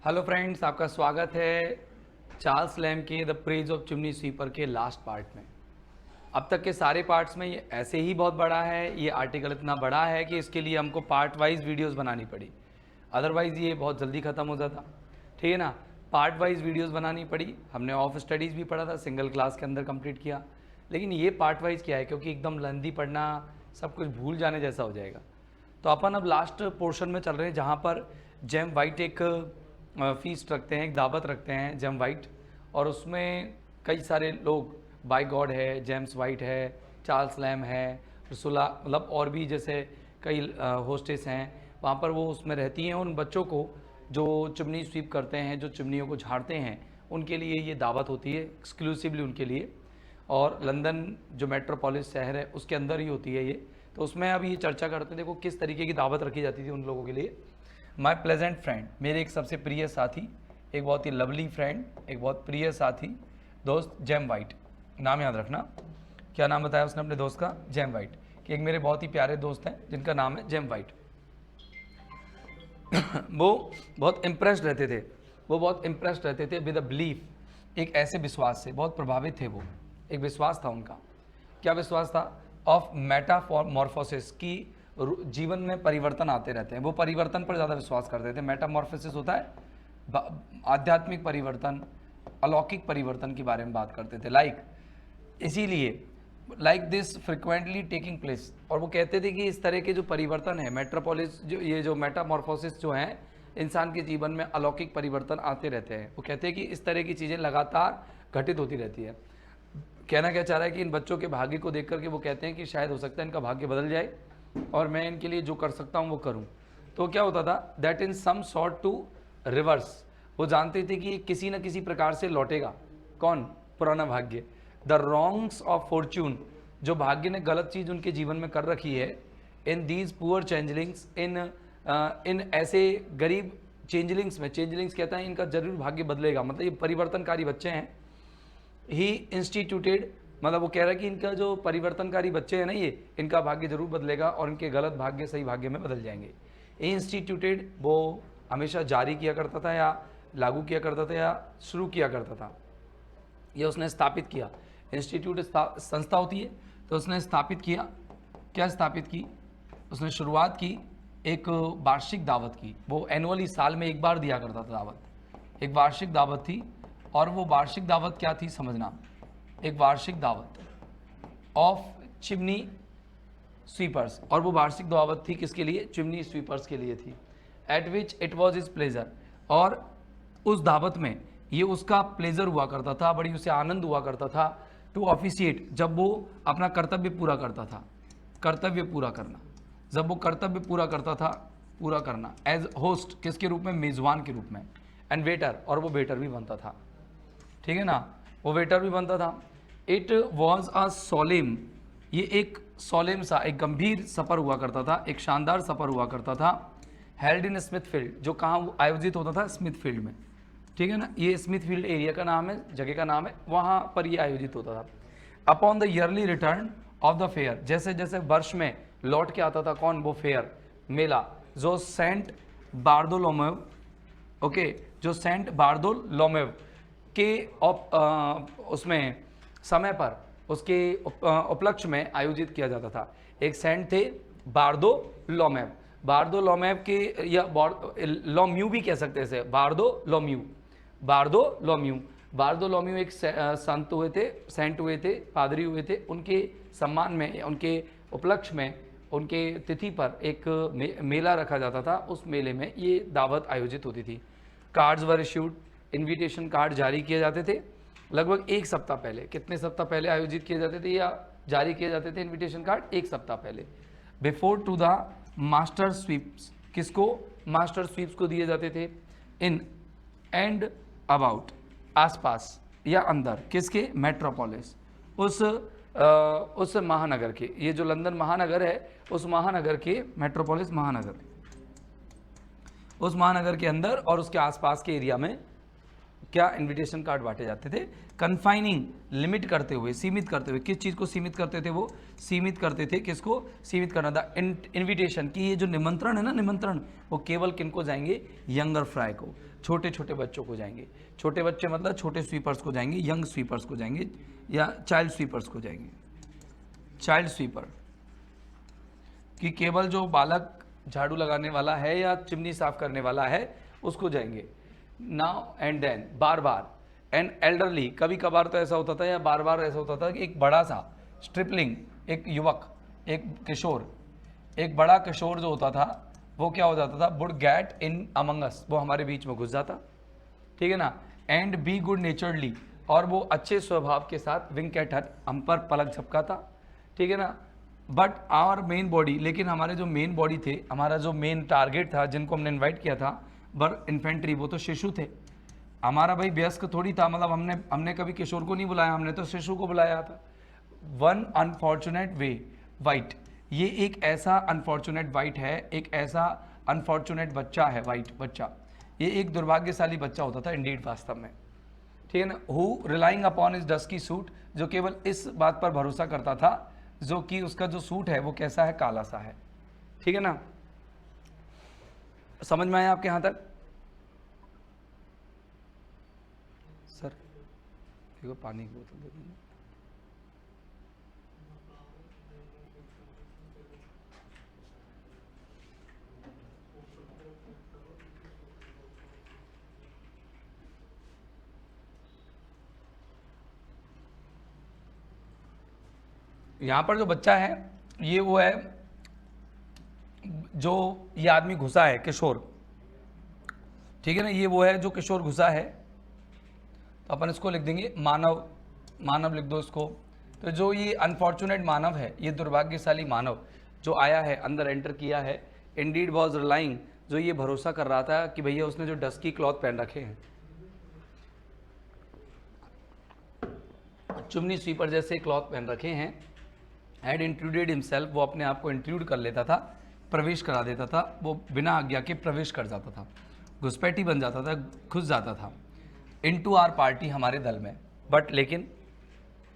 Hello friends, आपका स्वागत है चार्ल्स लैम्ब के the praise of chimney sweeper के लास्ट पार्ट में। अब तक के सारे पार्ट्स में ये ऐसे ही बहुत बड़ा है, ये आर्टिकल इतना बड़ा है कि इसके लिए हमको पार्ट वाइज वीडियोस बनानी पड़ी, अदरवाइज़ ये बहुत जल्दी ख़त्म हो जाता। ठीक है ना, पार्ट वाइज वीडियोस बनानी पड़ी। हमने ऑफ स्टडीज़ भी पढ़ा था, सिंगल क्लास के अंदर कंप्लीट किया, लेकिन ये पार्ट वाइज क्या है, क्योंकि एकदम लेंथी पढ़ना सब कुछ भूल जाने जैसा हो जाएगा। तो अपन अब लास्ट पोर्शन में चल रहे हैं, जहाँ पर जेम वाइट एक फीस्ट रखते हैं, एक दावत रखते हैं जेम वाइट, और उसमें कई सारे लोग, बाय गॉड है, जेम्स वाइट है, चार्ल्स लैम्ब है, रसुला, मतलब और भी जैसे कई होस्टेस हैं वहाँ पर, वो उसमें रहती हैं। उन बच्चों को जो चिमनी स्वीप करते हैं, जो चिमनियों को झाड़ते हैं, उनके लिए ये दावत होती है, एक्सक्लूसिवली उनके लिए। और लंदन जो मेट्रोपोलिस शहर है उसके अंदर ही होती है ये। तो उसमें अभी ये चर्चा करते हैं, देखो किस तरीके की दावत रखी जाती थी उन लोगों के लिए। माई प्लेजेंट फ्रेंड, मेरे एक सबसे प्रिय साथी, एक बहुत ही लवली फ्रेंड, एक बहुत प्रिय साथी दोस्त जेम वाइट। नाम याद रखना, क्या नाम बताया उसने अपने दोस्त का? Gem white. कि एक मेरे बहुत ही प्यारे दोस्त हैं जिनका नाम है जेम वाइट। वो बहुत इम्प्रेस्ड रहते थे, विद अ बिलीफ, एक ऐसे विश्वास से बहुत प्रभावित थे वो। एक विश्वास था उनका। क्या विश्वास था? ऑफ मेटामॉर्फोसिस, की जीवन में परिवर्तन आते रहते हैं। वो परिवर्तन पर ज़्यादा विश्वास करते थे। मेटामॉर्फोसिस होता है आध्यात्मिक परिवर्तन, अलौकिक परिवर्तन के बारे में बात करते थे। इसीलिए like this frequently taking place. और वो कहते थे कि इस तरह के जो परिवर्तन है, मेट्रोपोलिस, जो ये जो मेटामॉर्फोसिस जो हैं, इंसान के जीवन में अलौकिक परिवर्तन आते रहते हैं। वो कहते हैं कि इस तरह की चीज़ें लगातार घटित होती रहती है। कहना क्या चाह रहा है कि इन बच्चों के भाग्य को देख करके वो कहते हैं कि शायद हो सकता है इनका भाग्य बदल जाए और मैं इनके लिए जो कर सकता हूँ वो करूँ। तो क्या होता था, that in some sort to reverse. वो जानते थे कि किसी न किसी प्रकार से लौटेगा। कौन? पुराना भाग्य। द रॉन्ग्स ऑफ फॉर्च्यून, जो भाग्य ने गलत चीज़ उनके जीवन में कर रखी है, इन दीज पुअर चेंजलिंग्स, इन ऐसे गरीब चेंजलिंग्स में, चेंजलिंग्स कहता है इनका जरूर भाग्य बदलेगा, मतलब ये परिवर्तनकारी बच्चे हैं। ही इंस्टीट्यूटेड, मतलब वो कह रहा है कि इनका जो परिवर्तनकारी बच्चे हैं ना, ये इनका भाग्य जरूर बदलेगा और इनके गलत भाग्य सही भाग्य में बदल जाएंगे। ये इंस्टीट्यूटेड वो हमेशा जारी किया करता था, या लागू किया करता था, या शुरू किया करता था। ये उसने स्थापित किया। इंस्टीट्यूट संस्था होती है, तो उसने स्थापित किया। क्या स्थापित की? उसने शुरुआत की एक वार्षिक दावत की। वो एनुअली, साल में एक बार दिया करता था दावत। एक वार्षिक दावत थी। और वो वार्षिक दावत क्या थी समझना, एक वार्षिक दावत ऑफ चिमनी स्वीपर्स। और वो वार्षिक दावत थी किसके लिए? चिमनी स्वीपर्स के लिए थी। Eight which it was his pleasure, और उस दावत में ये उसका प्लेजर हुआ करता था, बड़ी उसे आनंद हुआ करता था, टू ऑफिशिएट, जब वो अपना कर्तव्य पूरा करता था। कर्तव्य पूरा करना, जब वो कर्तव्य पूरा करता था, पूरा करना एज होस्ट, किसके रूप में? मेजबान के रूप में। एंड वेटर, और वो वेटर भी बनता था। ठीक है ना, वो वेटर भी बनता था। इट वॉज अ सोलेम, ये एक सोलेम सा, एक गंभीर सफ़र हुआ करता था, एक शानदार सफ़र हुआ करता था। हेल्ड इन स्मिथफील्ड, जो कहाँ आयोजित होता था? स्मिथफील्ड में। ठीक है ना, ये स्मिथफील्ड एरिया का नाम है, जगह का नाम है, वहाँ पर ये आयोजित होता था। Upon the yearly return of the fair, जैसे जैसे वर्ष में लौट के आता था कौन? वो फेयर, मेला, जो सेंट बारदोलोमेव, ओके, जो सेंट बारदोलोमेव के उसमें समय पर, उसके उपलक्ष्य में आयोजित किया जाता था। एक सेंट थे बारदोलोमेव, बारदोलोमेव के, या लोम्यू भी कह सकते हैं इसे, बारदोलोम्यू, बारदोलोम्यू। बारदोलोम्यू एक संत हुए थे, सेंट हुए थे, पादरी हुए थे। उनके सम्मान में, उनके उपलक्ष्य में, उनके तिथि पर एक मेला रखा जाता था। उस मेले में ये दावत आयोजित होती थी। कार्ड्स वर इश्यूड, इन्विटेशन कार्ड जारी किए जाते थे लगभग एक सप्ताह पहले। कितने सप्ताह पहले आयोजित किए जाते थे या जारी किए जाते थे इन्विटेशन कार्ड? एक सप्ताह पहले। Before to the master sweeps, किसको? मास्टर स्वीप्स को दिए जाते थे। इन एंड अबाउट, आसपास या अंदर, किसके? मेट्रोपोलिस, उस महानगर के। ये जो लंदन महानगर है, उस महानगर के, मेट्रोपोलिस महानगर, उस महानगर के अंदर और उसके आसपास के एरिया में क्या इनविटेशन कार्ड बांटे जाते थे। कन्फाइनिंग, लिमिट करते हुए, सीमित करते हुए। किस चीज़ को सीमित करते थे? वो सीमित करते थे, किसको सीमित करना था? इनविटेशन, कि ये जो निमंत्रण है ना, निमंत्रण, वो केवल किनको जाएंगे? यंगर फ्राई को, छोटे छोटे बच्चों को जाएंगे, छोटे बच्चे मतलब छोटे स्वीपर्स को जाएंगे, यंग स्वीपर्स को जाएंगे या चाइल्ड स्वीपर्स को जाएंगे। चाइल्ड स्वीपर कि केवल जो बालक झाड़ू लगाने वाला है या चिमनी साफ करने वाला है उसको जाएंगे। नाउ एंड देन, बार बार, एंड एल्डरली, कभी कभार तो ऐसा होता था या बार बार ऐसा होता था कि एक बड़ा सा स्ट्रिपलिंग, एक युवक, एक किशोर, एक बड़ा किशोर जो होता था वो क्या हो जाता था, वुड गेट इन अमंग अस, वो हमारे बीच में घुस जाता, ठीक है ना, एंड बी गुड नेचर्डली, और वो अच्छे स्वभाव के साथ विंक एट हर, हम पर पलक झपकाता, ठीक है ना। बट आवर मेन बॉडी, लेकिन हमारे जो मेन बॉडी थे, हमारा जो मेन टारगेट था, जिनको हमने इन्वाइट किया था, वर इन्फेंट्री, वो तो शिशु थे। हमारा भाई व्यस्क थोड़ी था, मतलब हमने कभी किशोर को नहीं बुलाया, हमने तो शिशु को बुलाया था। वन अनफॉर्चुनेट वे वाइट, ये एक ऐसा अनफॉर्चुनेट वाइट है, एक ऐसा अनफॉर्चुनेट बच्चा है, वाइट बच्चा, ये एक दुर्भाग्यशाली बच्चा होता था इंडीड, वास्तव में, ठीक है ना। Who relying upon is dusky suit, जो केवल इस बात पर भरोसा करता था जो कि उसका जो सूट है वो कैसा है, काला सा है, ठीक है ना। समझ में आया आपके यहां तक? सर देखो पानी की बोतल दे देंगे। यहाँ पर जो बच्चा है ये वो है जो ये आदमी घुसा है, किशोर, ठीक है ना, ये वो है जो किशोर घुसा है। तो अपन इसको लिख देंगे मानव, मानव लिख दो इसको। तो जो ये अनफॉर्चुनेट मानव है, ये दुर्भाग्यशाली मानव जो आया है, अंदर एंटर किया है, इंडीड वॉज रिलाइंग, जो ये भरोसा कर रहा था कि भैया उसने जो डस्की क्लॉथ पहन रखे हैं, चुमनी स्वीपर जैसे क्लॉथ पहन रखे हैं, हैड इंट्रूडेड हिमसेल्फ, वो अपने आप को इंट्रूड कर लेता था, प्रवेश करा देता था, वो बिना आज्ञा के प्रवेश कर जाता था, घुसपैठी बन जाता था, घुस जाता था इनटू आर पार्टी, हमारे दल में। बट लेकिन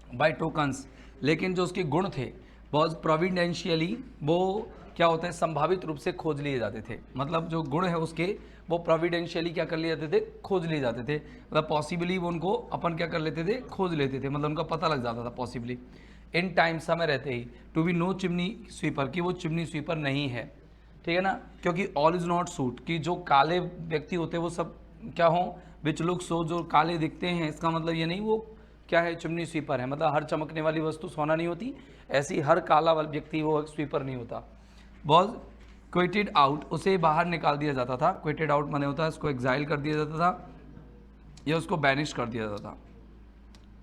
बाय टोकन्स, लेकिन जो उसके गुण थे बहुत प्रोविडेंशियली, वो क्या होता है, संभावित रूप से खोज लिए जाते थे। मतलब जो गुण है उसके वो प्रोविडेंशियली क्या कर लिए जाते थे, खोज लिए जाते थे, मतलब पॉसिबली वो उनको अपन क्या कर लेते थे, खोज लेते थे, मतलब उनका पता लग जाता था पॉसिबली इन टाइम, समय रहते ही। To be no chimney sweeper, कि वो चिमनी स्वीपर नहीं है, ठीक है ना, क्योंकि ऑल इज नॉट सूट, कि जो काले व्यक्ति होते हैं वो सब क्या हो, विच लुक सो, जो काले दिखते हैं, इसका मतलब ये नहीं वो क्या है, चिमनी स्वीपर है। मतलब हर चमकने वाली वस्तु सोना नहीं होती, ऐसी हर काला वाला व्यक्ति वो स्वीपर नहीं होता। वॉज क्विटेड आउट, उसे बाहर निकाल दिया जाता था, क्विटेड आउट माने होता है उसको एग्जाइल कर दिया जाता था या उसको बैनिश कर दिया जाता था,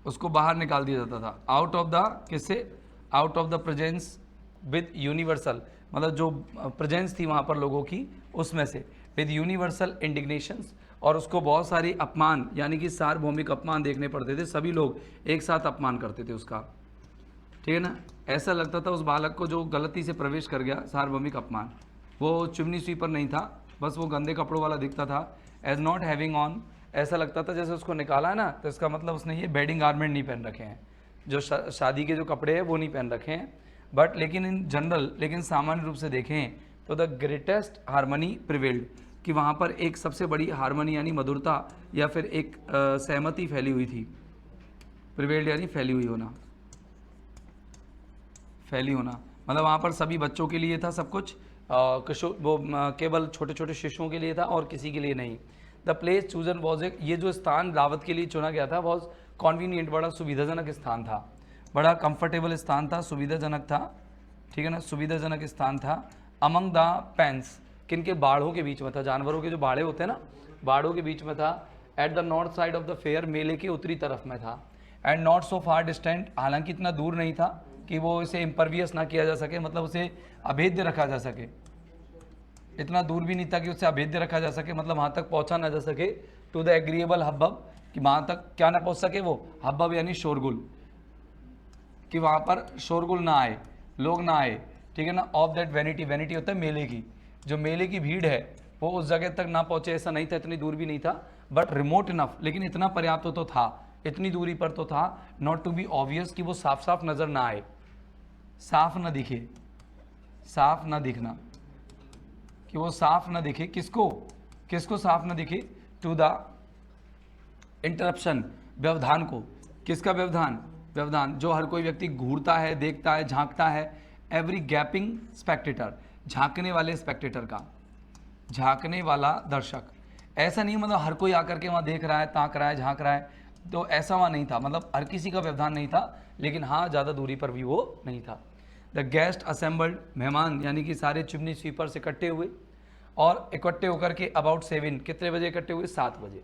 उसको बाहर निकाल दिया जाता था। आउट ऑफ द, किससे, out of the presence with universal, मतलब जो प्रेजेंस थी वहाँ पर लोगों की उसमें से, विद यूनिवर्सल इंडिग्नेशंस, और उसको बहुत सारी अपमान यानी कि सार्वभौमिक अपमान देखने पड़ते थे, सभी लोग एक साथ अपमान करते थे उसका, ठीक है ना। ऐसा लगता था उस बालक को जो गलती से प्रवेश कर गया, सार्वभौमिक अपमान। वो चिमनी स्वीपर नहीं था, बस वो गंदे कपड़ों वाला दिखता था। एज नॉट हैविंग ऑन, ऐसा लगता था जैसे उसको निकाला है ना, तो इसका मतलब उसने ये बेडिंग गारमेंट नहीं पहन रखे हैं, जो शादी के जो कपड़े हैं वो नहीं पहन रखे हैं। बट लेकिन इन जनरल, लेकिन सामान्य रूप से देखें तो द ग्रेटेस्ट हारमोनी प्रिवेल्ड, कि वहाँ पर एक सबसे बड़ी हारमोनी यानी मधुरता या फिर एक सहमति फैली हुई थी। प्रिवेल्ड यानी फैली हुई होना, फैली होना, मतलब वहाँ पर सभी बच्चों के लिए था सब कुछ, किशोर वो केवल छोटे छोटे शिशुओं के लिए था और किसी के लिए नहीं। The place chosen was a, ये जो स्थान दावत के लिए चुना गया था वॉज कॉन्वीनियंट, बड़ा सुविधाजनक स्थान था, बड़ा कंफर्टेबल स्थान था, सुविधाजनक था, ठीक है ना, सुविधाजनक स्थान था। अमंग द पेंस, किनके, बाड़ों के बीच में था, जानवरों के जो बाड़े होते हैं ना, बाड़ों के बीच में था। At the north side of the fair, मेले के उत्तरी तरफ में था। And not so far distant, हालांकि इतना दूर नहीं था कि वो इसे इम्परवियस ना किया जा सके, मतलब उसे अभेद्य रखा जा सके, इतना दूर भी नहीं था कि उसे अभेद्य रखा जा सके, मतलब वहाँ तक पहुँचा ना जा सके। टू द एग्रीएबल हब्बब, कि वहाँ तक क्या ना पहुँच सके वो, हब्बब यानी शोरगुल, कि वहाँ पर शोरगुल ना आए, लोग ना आए, ठीक है ना। ऑफ दैट वैनिटी, वैनिटी होता है मेले की, जो मेले की भीड़ है वो उस जगह तक ना पहुँचे, ऐसा नहीं था, इतनी दूर भी नहीं था, बट रिमोट इनफ, लेकिन इतना पर्याप्त तो था, इतनी दूरी पर तो था। नॉट टू बी ऑब्वियस, कि वो साफ साफ नज़र ना आए, साफ ना दिखे, साफ ना दिखना, कि वो साफ ना दिखे, किसको, किसको साफ ना दिखे, टू द इंटरप्शन, व्यवधान को। किसका व्यवधान? व्यवधान जो हर कोई व्यक्ति घूरता है, देखता है, झांकता है। एवरी गैपिंग स्पेक्टेटर, झांकने वाले स्पेक्टेटर का, झांकने वाला दर्शक। ऐसा नहीं मतलब हर कोई आकर के वहाँ देख रहा है, ताक रहा है, झांक रहा है, तो ऐसा वहाँ नहीं था, मतलब हर किसी का व्यवधान नहीं था, लेकिन हाँ ज़्यादा दूरी पर भी वो नहीं था। द गेस्ट असेंबल्ड, मेहमान यानी कि सारे चिमनी स्वीपर्स इकट्ठे हुए, और इकट्ठे होकर के अबाउट 7, कितने बजे इकट्ठे हुए? 7 बजे।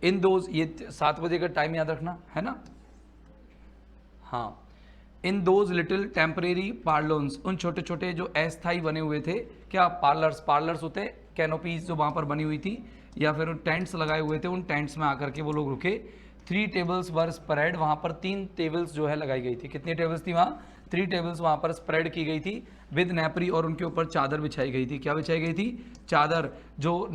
इन दोज, ये 7 बजे का टाइम याद रखना है ना, हाँ। इन दोज लिटिल टेम्परेरी पार्लोन्स, उन छोटे छोटे जो अस्थाई बने हुए थे, क्या पार्लर्स, पार्लर्स होते कैनोपीज जो वहाँ पर बनी हुई थी, या फिर उन टेंट्स लगाए हुए थे, उन टेंट्स में आकर के वो लोग रुके। 3 टेबल्स वर स्प्रेड, वहाँ पर 3 टेबल्स जो है लगाई गई थी। कितनी टेबल्स थी वहाँ? 3 टेबल्स वहाँ पर स्प्रेड की गई थी विद नेपरी, और उनके ऊपर चादर बिछाई गई थी। क्या बिछाई गई थी? चादर, जो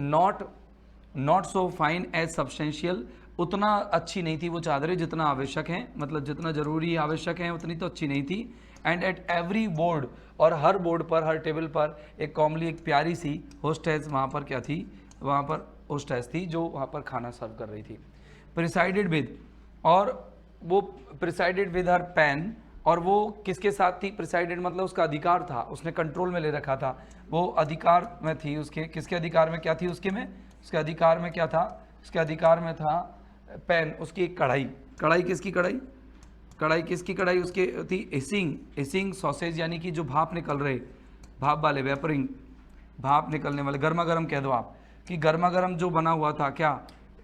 not so fine as substantial, उतना अच्छी नहीं थी वो चादरें जितना आवश्यक है, मतलब जितना जरूरी आवश्यक है उतनी तो अच्छी नहीं थी। एंड एट एवरी बोर्ड, और हर बोर्ड पर, हर टेबल पर एक कॉमली, एक प्यारी सी होस्टेस वहाँ पर क्या थी? वहाँ पर होस्टेस थी जो वहाँ पर खाना सर्व कर रही थी। प्रिसाइडेड विद, और वो प्रिसाइडेड विद हर पेन, और वो किसके साथ थी? प्रिसाइडेड मतलब उसका अधिकार था, उसने कंट्रोल में ले रखा था, वो अधिकार में थी उसके। किसके अधिकार में क्या थी उसके में? उसके अधिकार में क्या था? उसके अधिकार में था पेन, उसकी एक कढ़ाई। कढ़ाई किसकी कढ़ाई? कढ़ाई किसकी कढ़ाई उसके थी? इसिंग सॉसेज, यानी कि जो भाप निकल रहे, भाप वाले, वेपरिंग, भाप निकलने वाले, गर्मा गर्म कह दो आप, कि गर्मा गर्म जो बना हुआ था, क्या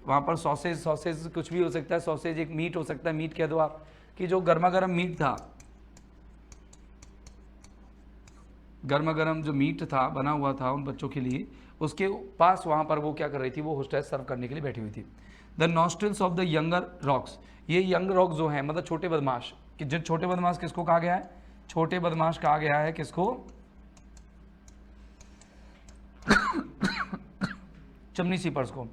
वहाँ पर सॉसेज कुछ भी हो सकता है, सॉसेज एक मीट हो सकता है, मीट कह दो आप, कि जो गर्मा गर्म मीट था, गर्मा गर्म जो मीट था बना हुआ था उन बच्चों के लिए, उसके पास वहाँ पर वो क्या कर रही थी? वो होस्टेस सर्व करने के लिए बैठी हुई थी। The nostrils of the younger rocks, ये यंग रॉक जो है मतलब छोटे बदमाश, कि जो छोटे बदमाश किसको कहा गया है? छोटे बदमाश कहा गया है किसको? चिमनी स्वीपर्स को।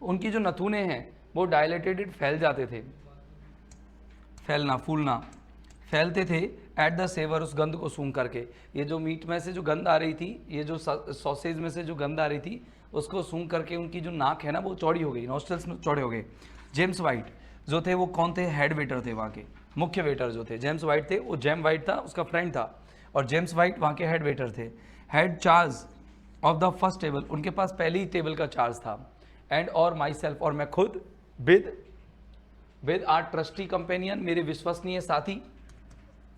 उनकी जो नथुने हैं वो डायलेटेड, फैल जाते थे, फैलना, फूलना, फैलते थे एट द सेवर, उस गंध को सूंघ करके। ये जो मीट में से जो गंध आ रही थी, ये जो सॉसेज में से जो गंध आ रही थी, उसको सूंघ करके उनकी जो नाक है ना वो चौड़ी हो गई, नॉस्ट्रल्स में चौड़े हो गए। जेम्स वाइट जो थे वो कौन थे? हेड वेटर थे वहाँ के, मुख्य वेटर जो थे जेम्स वाइट थे। वो जेम वाइट था उसका फ्रेंड था, और जेम्स वाइट वहाँ के हेड वेटर थे। Head charge of the first table, उनके पास पहली टेबल का चार्ज था। एंड और माई सेल्फ, और मैं खुद, विद आर ट्रस्टी कंपेनियन, मेरे विश्वसनीय साथी,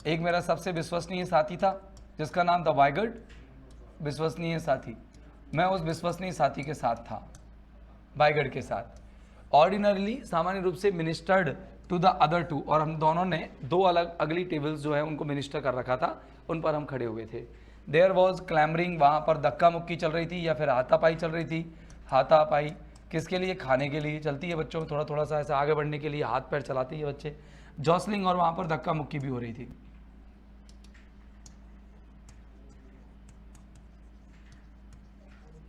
एक मेरा सबसे विश्वसनीय साथी था जिसका नाम था वाइगर्ड, विश्वसनीय साथी, मैं उस विश्वसनीय साथी के साथ था, वाइगर्ड के साथ। ऑर्डिनरली, सामान्य रूप से, ministered to the other two, और हम दोनों ने 2 अलग अगली टेबल्स जो है उनको मिनिस्टर कर रखा था, उन पर हम खड़े हुए थे। देयर वॉज क्लैमरिंग, वहाँ पर धक्का मुक्की चल रही थी या फिर हाथापाई चल रही थी। हाथापाई किसके लिए? खाने के लिए चलती है बच्चों में, थोड़ा थोड़ा सा ऐसा आगे बढ़ने के लिए हाथ पैर चलाते हैं बच्चे। जॉसलिंग, और वहाँ पर धक्का मुक्की भी हो रही थी।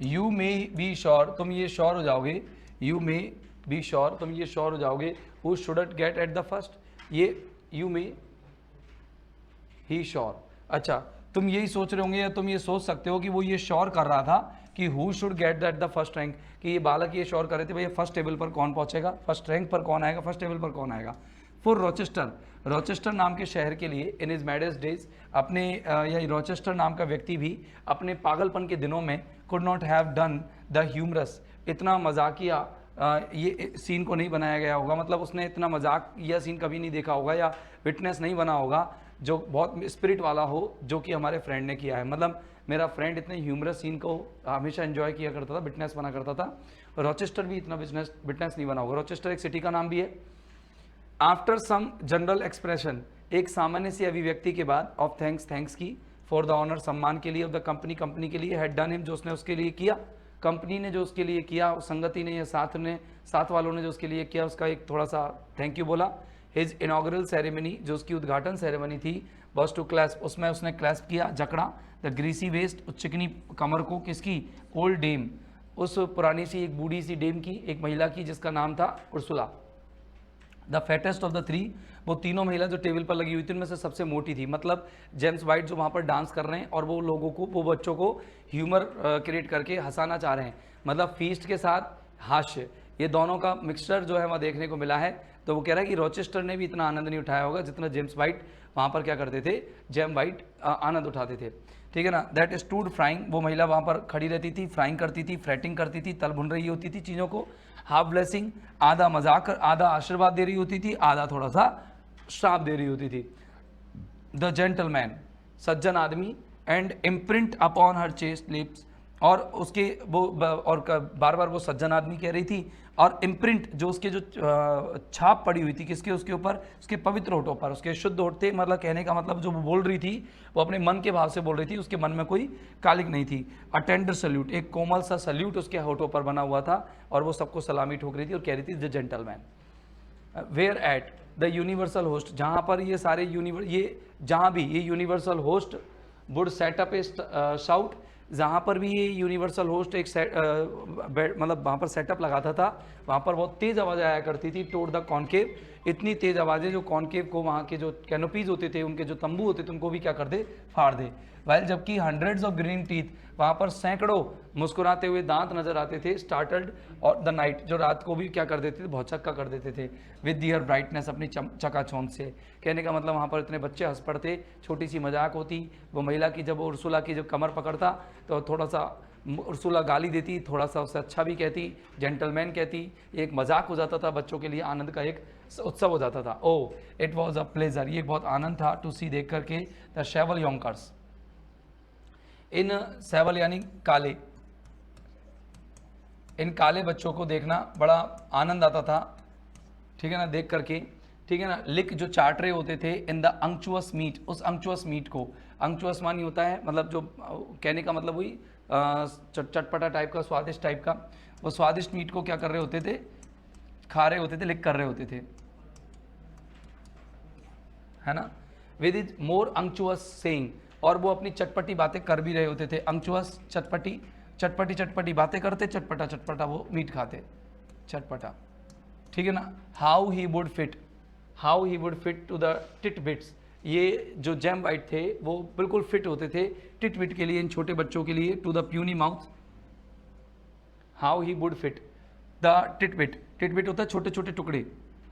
यू मे बी श्योर, तुम ये श्योर हो जाओगे, यू मे बी श्योर, तुम ये श्योर हो जाओगे, who shouldn't get at the first, ये यू मे ही श्योर। अच्छा, तुम यही सोच रहे होंगे या तुम ये सोच सकते हो कि वो ये श्योर कर रहा था कि who should get at the first rank, कि ये बालक ये श्योर कर रहे थे भैया फर्स्ट टेबल पर कौन पहुंचेगा, फर्स्ट रैंक पर कौन आएगा, फर्स्ट टेबल पर कौन आएगा। फॉर रोचेस्टर, रोचेस्टर नाम के शहर के लिए, इन इज मैडेस्ट डेज, अपने या रोचेस्टर नाम का व्यक्ति भी अपने पागलपन के दिनों में could not have done the humorous, इतना मजाकिया ये सीन को नहीं बनाया गया होगा, मतलब उसने इतना मजाक या सीन कभी नहीं देखा होगा, या विटनेस नहीं बना होगा जो बहुत स्पिरिट वाला हो, जो कि हमारे फ्रेंड ने किया है। मतलब मेरा फ्रेंड इतने ह्यूमरस सीन को हमेशा एंजॉय किया करता था, विटनेस बना करता था। रोचेस्टर भी इतना विटनेस नहीं बना होगा। रोचेस्टर एक सिटी का नाम भी है। आफ्टर सम जनरल एक्सप्रेशन, एक सामान्य सी अभिव्यक्ति के बाद, ऑफ थैंक्स की, फॉर द ऑनर, सम्मान के लिए, ऑफ द कंपनी, कंपनी के लिए, हैड डन हिम, जो उसने उसके लिए किया, कंपनी ने जो उसके लिए किया, संगति ने या साथ वालों ने जो उसके लिए किया, उसका एक थोड़ा सा थैंक यू बोला। हिज इनॉग्रल सेरेमनी, जो उसकी उद्घाटन सेरेमनी थी, वॉज टू क्लैस्प, उसमें उसने क्लैस्प किया, जकड़ा। द ग्रीसी वेस्ट, उस चिकनी कमर को, किसकी? ओल्ड डेम, उस पुरानी सी एक बूढ़ी सी डेम की, एक महिला की जिसका नाम था Ursula. The fattest of the 3, वो तीनों महिला जो टेबल पर लगी हुई थी उनमें से सबसे मोटी थी। मतलब जेम्स वाइट जो वहाँ पर डांस कर रहे हैं और वो लोगों को, वो बच्चों को ह्यूमर क्रिएट करके हंसाना चाह रहे हैं, मतलब फीस्ट के साथ हास्य, ये दोनों का मिक्सचर जो है वहाँ देखने को मिला है। तो वो कह रहा है कि रॉचेस्टर ने भी इतना आनंद नहीं उठाया होगा जितना जेम्स वाइट वहाँ पर क्या करते थे, जेम वाइट आनंद उठाते थे। ठीक है ना। दैट स्टूड फ्राइंग, वो महिला वहाँ पर खड़ी रहती थी, फ्राइंग करती थी, फ्रेटिंग करती थी, तल भुन रही होती थी चीज़ों को। हाफ ब्लेसिंग, आधा मजाक, आधा आशीर्वाद दे रही होती थी, आधा थोड़ा सा श्राप दे रही होती थी। द जेंटलमैन, सज्जन आदमी, and imprint upon her chest lips, और उसके वो और बार बार वो सज्जन आदमी कह रही थी, और इम्प्रिंट जो उसके जो छाप पड़ी हुई थी किसके, उसके ऊपर, उसके पवित्र होठों पर, उसके शुद्ध होठ थे। मतलब कहने का मतलब जो वो बोल रही थी वो अपने मन के भाव से बोल रही थी, उसके मन में कोई कालिक नहीं थी। अ टेंडर सल्यूट, एक कोमल सा सल्यूट उसके होठों पर बना हुआ था, और वो सबको सलामी ठोक रही थी और कह रही थी the gentleman. Where at the universal host, जहाँ पर ये सारे ये जहाँ भी ये universal host would set up a shout, जहाँ पर भी ये यूनिवर्सल होस्ट एक मतलब वहाँ पर सेटअप लगाता था, वहाँ पर बहुत तेज़ आवाज़ आया करती थी। टोड द कॉन्केव, इतनी तेज़ आवाज़ें जो कॉन्केव को, वहाँ के जो कैनोपीज होते थे, उनके जो तंबू होते थे, उनको भी क्या कर दे, फाड़ दे। वाइल जबकि हंड्रेड्स ऑफ ग्रीन टीथ, वहाँ पर सैकड़ों मुस्कुराते हुए दांत नजर आते थे। स्टार्टल्ड और द नाइट, जो रात को भी क्या कर देते थे, बहुत चक्का कर देते थे। विद दियर ब्राइटनेस, अपनी चकाचौंध से। कहने का मतलब वहाँ पर इतने बच्चे हंस पड़ते, छोटी सी मजाक होती। वो महिला की जब उर्सुला की जब कमर पकड़ता तो थोड़ा सा उर्सुला गाली देती, थोड़ा सा उससे अच्छा भी कहती, जेंटलमैन कहती, एक मजाक हो जाता था, बच्चों के लिए आनंद का एक उत्सव हो जाता था। ओ इट वॉज अ प्लेजर, ये बहुत आनंद था टू सी, देख करके, द शेवल योंकर्स, इन सेवल यानी काले, इन काले बच्चों को देखना बड़ा आनंद आता था। ठीक है ना, देख करके। ठीक है ना। लिक जो चाट रहे होते थे इन द अंक्चुअस मीट, उस अंक्चुअस मीट को, अंक्चुअस मानी होता है मतलब जो कहने का मतलब वही चटपटा टाइप का, स्वादिष्ट टाइप का, वो स्वादिष्ट मीट को क्या कर रहे होते थे, खा रहे होते थे, लिक कर रहे होते थे, है ना। With is more unctuous saying, और वो अपनी चटपटी बातें कर भी रहे होते थे। अंक्चुअस चटपटी, चटपटी चटपटी बातें करते, चटपटा चटपटा वो मीट खाते, चटपटा। ठीक है ना। How he would fit, how he would fit to the titbits, ये जो जेम वाइट थे वो बिल्कुल फिट होते थे टिट बिट के लिए, इन छोटे बच्चों के लिए। To the puny mouth, how he would fit the titbit, titbit होता है छोटे छोटे टुकड़े,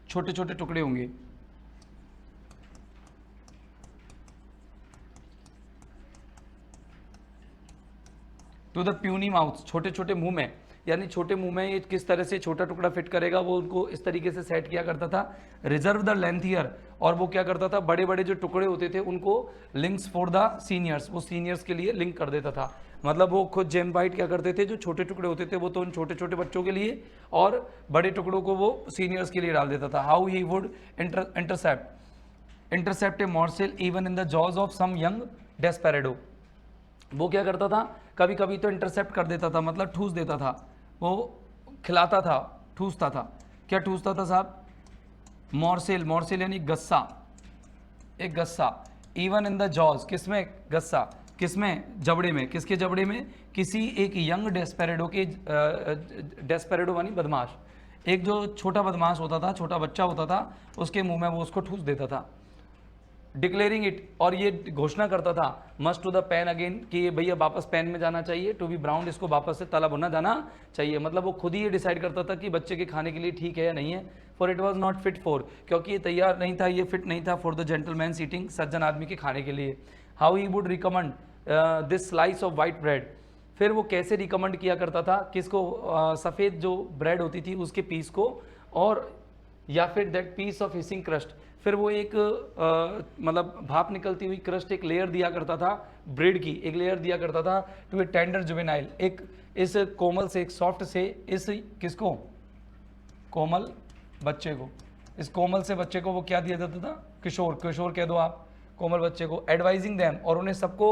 छोटे छोटे टुकड़े होंगे। टू द प्यूनी माउथ, छोटे छोटे मुंह में, यानी छोटे मुंह में ये किस तरह से छोटा टुकड़ा फिट करेगा, वो उनको इस तरीके से सेट किया करता था। रिजर्व द लेंथियर, और वो क्या करता था, बड़े बड़े जो टुकड़े होते थे उनको लिंक्स फॉर द सीनियर्स, वो सीनियर्स के लिए लिंक कर देता था। मतलब वो खुद जेम वाइट क्या करते थे, जो छोटे टुकड़े होते थे वो तो उन छोटे छोटे बच्चों के लिए, और बड़े टुकड़ों को वो सीनियर्स के लिए डाल देता था। How he would intercept a morsel even in the jaws of some young desperado, वो क्या करता था, कभी कभी तो इंटरसेप्ट कर देता था, मतलब ठूस देता था, वो खिलाता था, ठूसता था। क्या ठूसता था साहब, मॉर्सेल, मॉर्सेल यानी गस्सा, एक गस्सा। इवन इन द जॉज, किसमें, गस्सा, किसमें, जबड़े में, किसके जबड़े में, किसी एक यंग डेस्पेरेडो के, डेस्पेरेडो यानी बदमाश, एक जो छोटा बदमाश होता था, छोटा बच्चा होता था, उसके मुंह में वो उसको ठूस देता था। डिक्लेयरिंग इट, और ये घोषणा करता था, must to the pen again, कि ये भैया वापस पेन में जाना चाहिए। टू बी ब्राउन, इसको वापस से तला भुना जाना चाहिए। मतलब वो खुद ही ये डिसाइड करता था कि बच्चे के खाने के लिए ठीक है या नहीं है। For it was not fit for, क्योंकि ये तैयार नहीं था, ये फिट नहीं था फॉर द जेंटलमैन सीटिंग, सज्जन आदमी के खाने के लिए। How he would recommend this slice of white bread, फिर वो कैसे रिकमेंड किया करता था, किसको, सफ़ेद जो ब्रेड होती थी उसके पीस को, और या फिर that piece of hissing crust, फिर वो एक मतलब भाप निकलती हुई क्रस्ट, एक लेयर दिया करता था ब्रेड की, एक लेयर दिया करता था टू ए टेंडर जुवेनाइल, एक इस कोमल से, एक सॉफ्ट से, इस किसको, कोमल बच्चे को, इस कोमल से बच्चे को वो क्या दिया जाता था, किशोर, किशोर कह दो आप, कोमल बच्चे को। एडवाइजिंग देम, और उन्हें सबको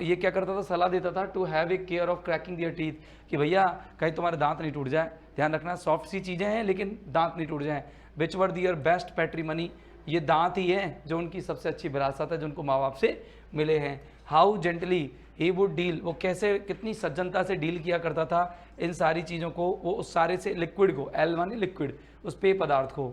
ये क्या करता था, सलाह देता था, to have a care of cracking their teeth, कि भैया कहीं तुम्हारे दांत नहीं टूट जाए, ध्यान रखना, सॉफ्ट सी चीज़ें हैं लेकिन दांत नहीं टूट जाएं। विच वर दियर बेस्ट पैट्रीमनी, ये दांत ही हैं जो उनकी सबसे अच्छी विरासत है, जो उनको माँ बाप से मिले हैं। How gently he would deal, वो कैसे, कितनी सज्जनता से डील किया करता था इन सारी चीज़ों को, वो उस सारे से लिक्विड को, एल मानी लिक्विड, उस पेय पदार्थ को,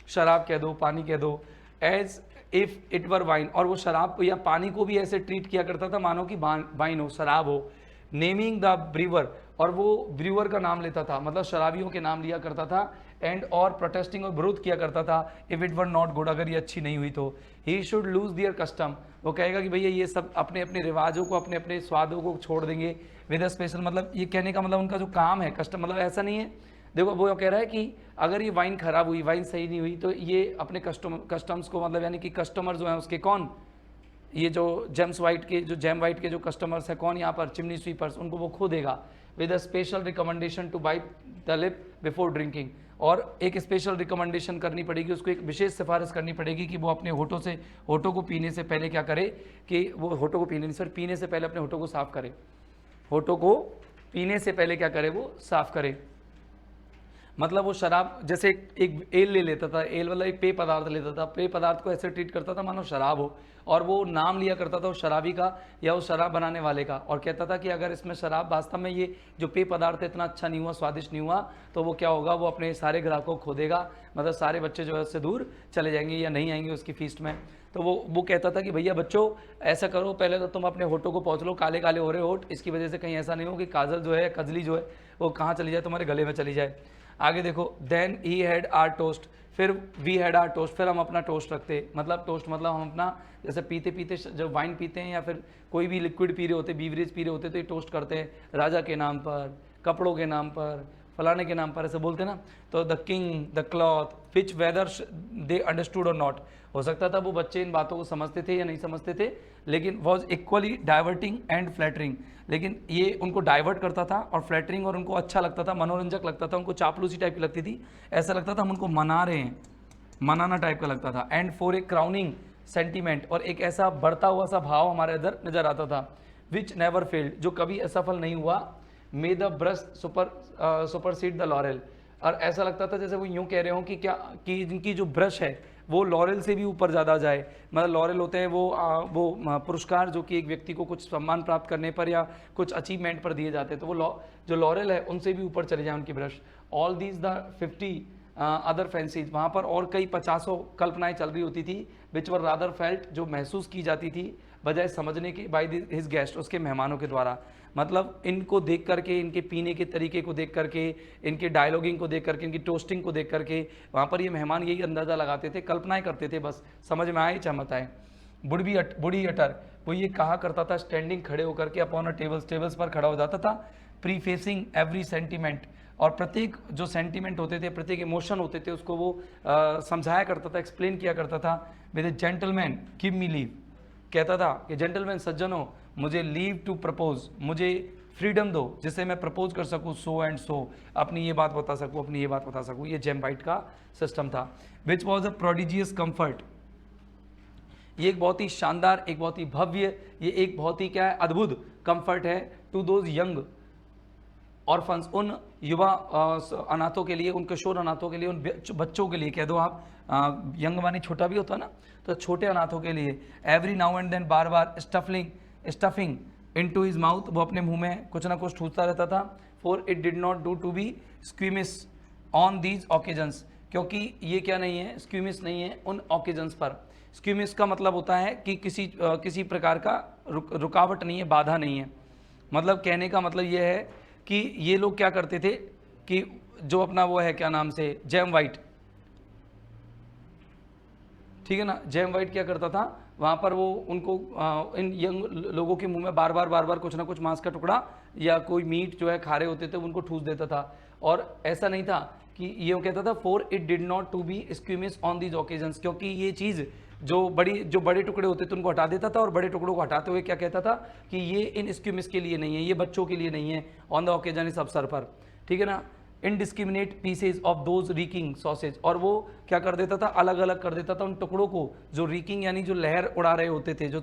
शराब कह दो, पानी कह दो, as if it were wine, और वो शराब या पानी को भी ऐसे ट्रीट किया करता था मानो कि वाइन हो, शराब हो। नेमिंग द ब्रीवर, और वो ब्रूअर का नाम लेता था, मतलब शराबियों के नाम लिया करता था, एंड और प्रोटेस्टिंग और विरोध किया करता था if it were not good, अगर ये अच्छी नहीं हुई तो he should lose their custom, वो कहेगा कि भैया ये सब अपने अपने रिवाजों को, अपने अपने स्वादों को छोड़ देंगे विद अ स्पेशल, मतलब ये कहने का मतलब उनका जो काम है कस्टम, मतलब ऐसा नहीं है, देखो वो कह रहा है कि अगर ये वाइन खराब हुई, वाइन सही नहीं हुई, तो ये अपने कस्टम्स को, मतलब यानी कि कस्टमर जो है उसके कौन, ये जो जैम वाइट के जो कस्टमर्स हैं कौन यहाँ पर, चिमनी स्वीपर्स, उनको वो खो देगा with a special recommendation to bite the lip before drinking, और एक स्पेशल रिकमेंडेशन करनी पड़ेगी उसको, एक विशेष सिफारिश करनी पड़ेगी कि वो अपने होठों को पीने से पहले क्या करे, कि वो होठों को पीने से पहले अपने होठों को साफ करे, होठों को पीने से पहले क्या करे, वो साफ करे। मतलब वो शराब जैसे एक एल ले लेता था, एल वाला एक पेय पदार्थ लेता था, पेय पदार्थ को ऐसे ट्रीट करता था मानो शराब हो, और वो नाम लिया करता था उस शराबी का या उस शराब बनाने वाले का, और कहता था कि अगर इसमें शराब वास्तव में ये जो पेय पदार्थ है इतना अच्छा नहीं हुआ, स्वादिष्ट नहीं हुआ, तो वो क्या होगा, वो अपने सारे ग्राहकों को खो देगा, मतलब सारे बच्चे जो है उससे दूर चले जाएंगे या नहीं आएंगे उसकी फीस्ट में। तो वो कहता था कि भैया बच्चों ऐसा करो, पहले तो तुम अपने होठों को पहुँच लो, काले काले हो रहे होठ, इसकी वजह से कहीं ऐसा नहीं हो कि काजल जो है, कजली जो है वो कहाँ चली जाए, तुम्हारे गले में चली जाए। आगे देखो, then he had our toast, फिर वी हैड आर टोस्ट, फिर हम अपना टोस्ट रखते, मतलब टोस्ट मतलब हम अपना जैसे पीते पीते जब वाइन पीते हैं या फिर कोई भी लिक्विड पी रहे होते, बीवरेज पी रहे होते, तो ये टोस्ट करते हैं राजा के नाम पर, कपड़ों के नाम पर, फलाने के नाम पर, ऐसे बोलते ना। तो the king, the cloth, which whether they understood और नॉट, हो सकता था वो बच्चे इन बातों को समझते थे या नहीं समझते थे, लेकिन was equally diverting and flattering, लेकिन ये उनको डाइवर्ट करता था और फ्लैटरिंग, और उनको अच्छा लगता था, मनोरंजक लगता था, उनको चापलूसी टाइप की लगती थी, ऐसा लगता था हम उनको मना रहे हैं, मनाना टाइप का लगता था। And for a crowning sentiment, और एक ऐसा बढ़ता हुआ सा भाव हमारे अंदर नजर आता था, विच नेवर फेल्ड, जो कभी असफल नहीं हुआ, मे the brush supersede the laurel, और ऐसा लगता था जैसे वो यूं कह रहे हो कि क्या कि जिनकी जो ब्रश है वो लॉरेल से भी ऊपर ज़्यादा जाए, मतलब लॉरेल होते हैं वो पुरस्कार जो कि एक व्यक्ति को कुछ सम्मान प्राप्त करने पर या कुछ अचीवमेंट पर दिए जाते हैं, तो वो जो लॉरेल है उनसे भी ऊपर चले जाए उनकी brush. All these the 50 other fancies, वहाँ पर और कई 50 कल्पनाएं चल रही होती थी, विच वर रादर फेल्ट, जो महसूस की जाती थी बजाय समझने के, बाय हिज गेस्ट, उसके मेहमानों के द्वारा, मतलब इनको देख करके, इनके पीने के तरीके को देख करके, इनके डायलॉगिंग को देख करके, इनकी टोस्टिंग को देख करके, वहाँ पर ये मेहमान यही अंदाज़ा लगाते थे, कल्पनाएं करते थे, बस समझ में आए चाहे मत आए। बुढ़ी अटर, वो ये कहा करता था स्टैंडिंग, खड़े होकर के, अपॉन अ टेबल्स पर खड़ा हो जाता था, प्रीफेसिंग एवरी सेंटीमेंट, और प्रत्येक जो सेंटीमेंट होते थे, प्रत्येक इमोशन होते थे, उसको वो समझाया करता था, एक्सप्लेन किया करता था। With A gentleman give me leave, कहता था कि जेंटलमैन, सज्जनों, मुझे लीव टू प्रपोज, मुझे फ्रीडम दो जिससे मैं प्रपोज कर सकूँ, सो एंड सो, अपनी ये बात बता सकूँ, अपनी ये बात बता सकूँ। ये जैम वाइट का सिस्टम था। Which was a prodigious comfort, ये एक बहुत ही शानदार, एक बहुत ही भव्य, ये एक बहुत ही क्या है, अद्भुत कंफर्ट है टू दोज यंग ऑर्फन्स, उन युवा अनाथों के लिए, उन किशोर अनाथों के लिए, उन बच्चों के लिए कह दो आप, यंग मानी छोटा भी होता है ना, तो छोटे अनाथों के लिए। एवरी नाउ एंड देन, बार बार स्टफिंग इनटू हिज माउथ, वो अपने मुंह में कुछ ना कुछ ठूसता रहता था। For it did not do to be squeamish on these occasions, क्योंकि ये क्या नहीं है, स्क्वीमिस नहीं है उन ओकेजन्स पर। स्क्वीमिस का मतलब होता है कि किसी प्रकार का रुकावट नहीं है, बाधा नहीं है, मतलब कहने का मतलब ये है कि ये लोग क्या करते थे कि जो अपना वो है क्या नाम से, जैम वाइट, ठीक है ना, जैम वाइट क्या करता था वहाँ पर, वो उनको इन यंग लोगों के मुंह में बार बार कुछ ना कुछ मांस का टुकड़ा या कोई मीट जो है खा रहे होते थे उनको ठूस देता था। और ऐसा नहीं था कि ये कहता था for it did not to be squeamish on these occasions, क्योंकि ये चीज़ जो बड़े टुकड़े होते थे उनको हटा देता था, और बड़े टुकड़ों को हटाते हुए क्या कहता था कि ये इन स्क्यूमिस के लिए नहीं है, ये बच्चों के लिए नहीं है, ऑन द ओकेजन, इस अवसर पर, ठीक है ना। Indiscriminate pieces of those reeking sausage, और वो क्या कर देता था, अलग अलग कर देता था उन टुकड़ों को जो रीकिंग यानी जो लहर उड़ा रहे होते थे, जो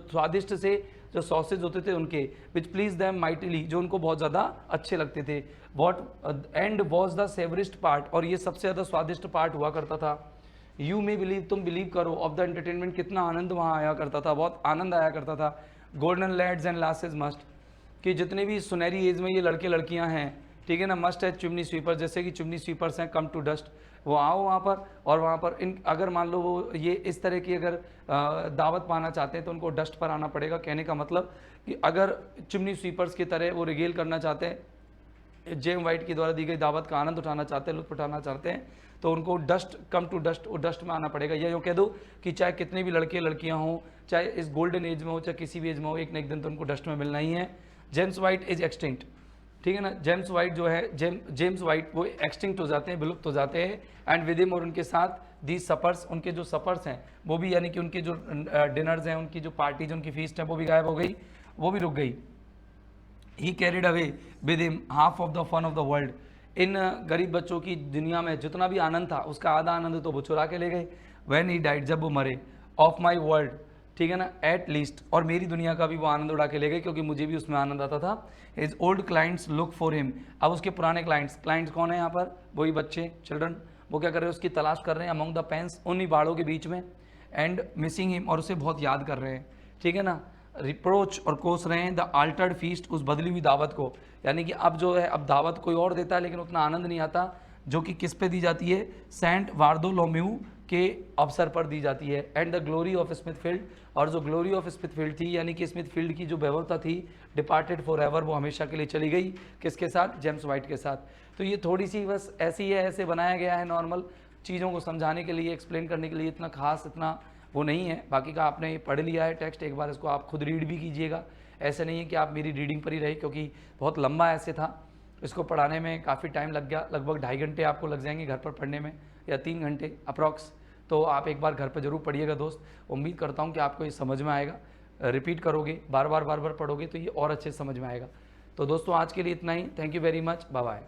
स्वादिष्ट से जो सॉसेज होते थे उनके, विच प्लीज दैम माइटली, जो उनको बहुत ज़्यादा अच्छे लगते थे। What and was the savouriest part, और ये सबसे ज़्यादा स्वादिष्ट पार्ट हुआ करता था। यू मे बिलीव, तुम बिलीव करो, ऑफ द एंटरटेनमेंट, कितना आनंद वहाँ आया करता था, बहुत आनंद आया करता था। गोल्डन लैड्स एंड लासेज मस्ट, कि जितने भी सुनहरी एज में ये लड़के लड़कियाँ हैं, ठीक है ना, मस्ट है चिमनी स्वीपर, जैसे कि चिमनी स्वीपर्स हैं, कम टू डस्ट, वो आओ वहाँ पर, और वहाँ पर इन अगर मान लो वो ये इस तरह की अगर दावत पाना चाहते हैं तो उनको डस्ट पर आना पड़ेगा। कहने का मतलब कि अगर चिमनी स्वीपर्स की तरह वो रिगेल करना चाहते हैं जेम वाइट के द्वारा दी गई दावत का आनंद उठाना चाहते हैं, लुत्फ उठाना चाहते हैं, तो उनको डस्ट कम टू डस्ट, वो डस्ट में आना पड़ेगा। या यूँ कह दो कि चाहे कितने भी लड़के लड़कियां हों, चाहे इस गोल्डन एज में हो, चाहे किसी भी एज में हो, एक न एक दिन तो उनको डस्ट में मिलना ही है। जेम्स वाइट इज एक्सटिंक्ट, ठीक है ना। जेम्स वाइट जो है, जेम्स वाइट वो एक्सटिंक्ट हो जाते हैं, विलुप्त हो जाते हैं। एंड विद हिम, और उनके साथ दी सपर्स, उनके जो सपर्स हैं वो भी, यानी कि उनके जो डिनर्स हैं, उनकी जो पार्टीज, उनकी फीस्ट है, वो भी गायब हो गई, वो भी रुक गई। He carried away with him half of the fun of the world. इन गरीब बच्चों की दुनिया में जितना भी आनंद था, उसका आधा आनंद तो वो चुरा के ले गए। व्हेन ही डाइड, जब वो मरे, ऑफ माई वर्ल्ड, ठीक है ना, एट लीस्ट, और मेरी दुनिया का भी वो आनंद उड़ा के ले गए, क्योंकि मुझे भी उसमें आनंद आता था। His old clients look for him, अब उसके पुराने क्लाइंट्स कौन है यहाँ पर, वही बच्चे, चिल्ड्रन, वो क्या कर रहे हैं, उसकी तलाश कर रहे हैं अमंग द पेंस, उन्हीं बाड़ों के बीच में। एंड मिसिंग हिम, और उसे बहुत याद कर रहे हैं, ठीक है ना। रिप्रोच, और कोस रहे हैं द अल्टर्ड फीस्ट, उस बदली हुई दावत को। यानी कि अब जो है, अब दावत कोई और देता है, लेकिन उतना आनंद नहीं आता, जो कि किस पे दी जाती है, सेंट वार्दोलोम्यू के अवसर पर दी जाती है। And the glory of Smithfield, और जो ग्लोरी ऑफ स्मिथफील्ड थी, यानी कि स्मिथफील्ड की जो वैभवता थी, डिपार्टेड फॉर एवर, वो हमेशा के लिए चली गई, किसके साथ, जेम्स वाइट के साथ। तो ये थोड़ी सी बस ऐसी है, ऐसे बनाया गया है, नॉर्मल चीज़ों को समझाने के लिए, एक्सप्लेन करने के लिए, इतना खास, इतना वो नहीं है। बाकी का आपने पढ़ लिया है टेक्स्ट, एक बार इसको आप खुद रीड भी कीजिएगा। ऐसे नहीं है कि आप मेरी रीडिंग पर ही रहे, क्योंकि बहुत लंबा ऐसे था, इसको पढ़ाने में काफ़ी टाइम लग गया, लगभग 2.5 घंटे आपको लग जाएंगे घर पर पढ़ने में, या 3 घंटे अप्रॉक्स। तो आप एक बार घर पर जरूर पढ़िएगा दोस्त, उम्मीद करता हूँ कि आपको ये समझ में आएगा। रिपीट करोगे, बार बार पढ़ोगे, तो ये और अच्छे से समझ में आएगा। तो दोस्तों आज के लिए इतना ही, thank you very much, bye bye.